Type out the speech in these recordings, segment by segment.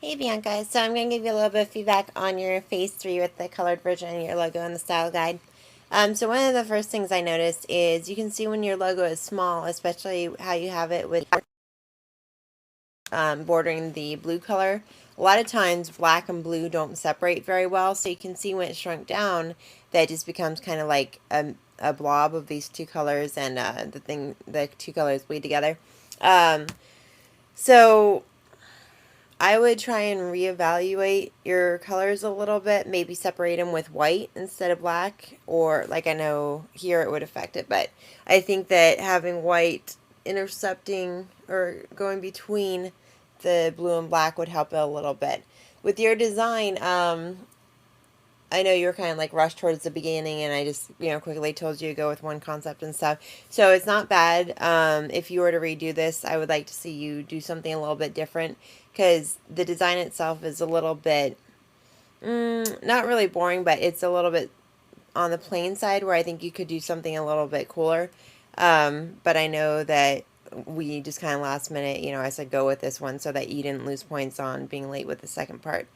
Hey Bianca, so I'm going to give you a little bit of feedback on your phase 3 with the colored version and your logo and the style guide. So one of the first things I noticed is you can see when your logo is small, especially how you have it with bordering the blue color. A lot of times black and blue don't separate very well, so you can see when it's shrunk down that it just becomes kind of like a blob of these two colors, and the two colors bleed together. Um, so I would try and reevaluate your colors a little bit, maybe separate them with white instead of black, or like I know here it would affect it, but I think that having white intercepting or going between the blue and black would help it a little bit. With your design, I know you were kind of like rushed towards the beginning, and I just, quickly told you to go with one concept and stuff. So it's not bad. If you were to redo this, I would like to see you do something a little bit different because the design itself is a little bit, not really boring, but it's a little bit on the plain side where I think you could do something a little bit cooler. But I know that we just kind of last minute, I said go with this one so that you didn't lose points on being late with the second part.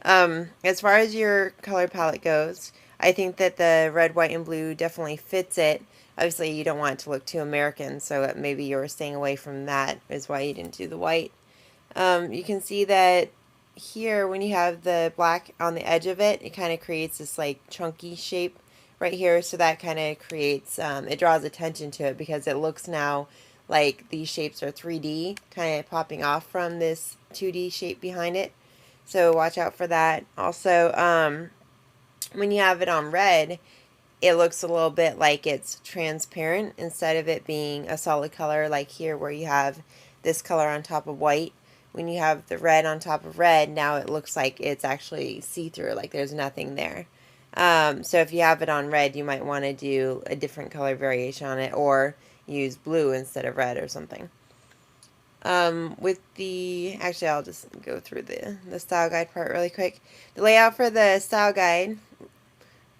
As far as your color palette goes, I think that the red, white, and blue definitely fits it. Obviously, you don't want it to look too American, so maybe you were staying away from that, is why you didn't do the white. You can see that here, when you have the black on the edge of it, it kind of creates this like chunky shape right here. So that kind of creates, it draws attention to it because it looks now like these shapes are 3D, kind of popping off from this 2D shape behind it. So watch out for that. Also, when you have it on red, it looks a little bit like it's transparent instead of it being a solid color like here where you have this color on top of white. When you have the red on top of red, now it looks like it's actually see-through, like there's nothing there. So if you have it on red, you might want to do a different color variation on it or use blue instead of red or something. With the, actually I'll just go through the style guide part really quick. The layout for the style guide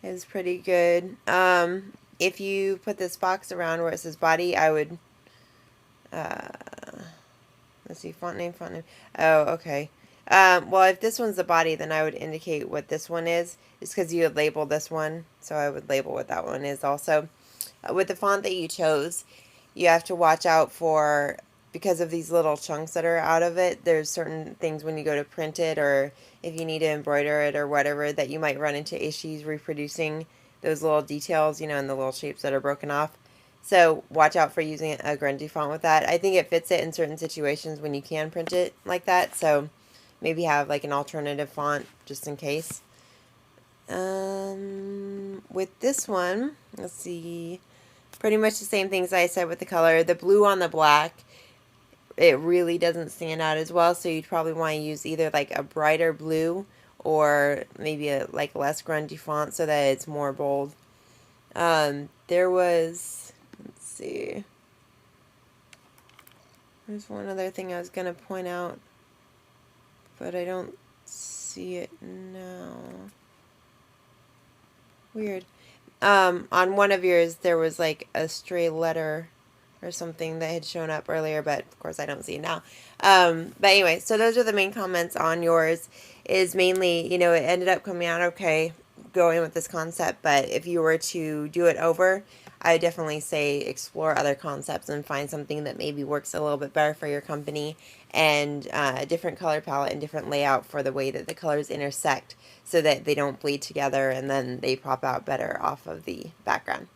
is pretty good. If you put this box around where it says body, I would, let's see, font name. Oh, okay. Well, if this one's the body, then I would indicate what this one is. It's because you would label this one, so I would label what that one is also. With the font that you chose, you have to watch out for, because of these little chunks that are out of it, there's certain things when you go to print it or if you need to embroider it or whatever that you might run into issues reproducing those little details, and the little shapes that are broken off. So watch out for using a grungy font with that. I think it fits it in certain situations when you can print it like that, so maybe have like an alternative font just in case. With this one, let's see, pretty much the same things I said with the color. The blue on the black, it really doesn't stand out as well, so you'd probably want to use either like a brighter blue or maybe a like less grungy font so that it's more bold. There was, let's see, there's one other thing I was going to point out, but I don't see it now. Weird. On one of yours, there was like a stray letter or something that had shown up earlier, but of course I don't see it now. But anyway, so those are the main comments on yours. Is mainly, it ended up coming out okay going with this concept, but if you were to do it over, I would definitely say explore other concepts and find something that maybe works a little bit better for your company, and a different color palette and different layout for the way that the colors intersect so that they don't bleed together and then they pop out better off of the background.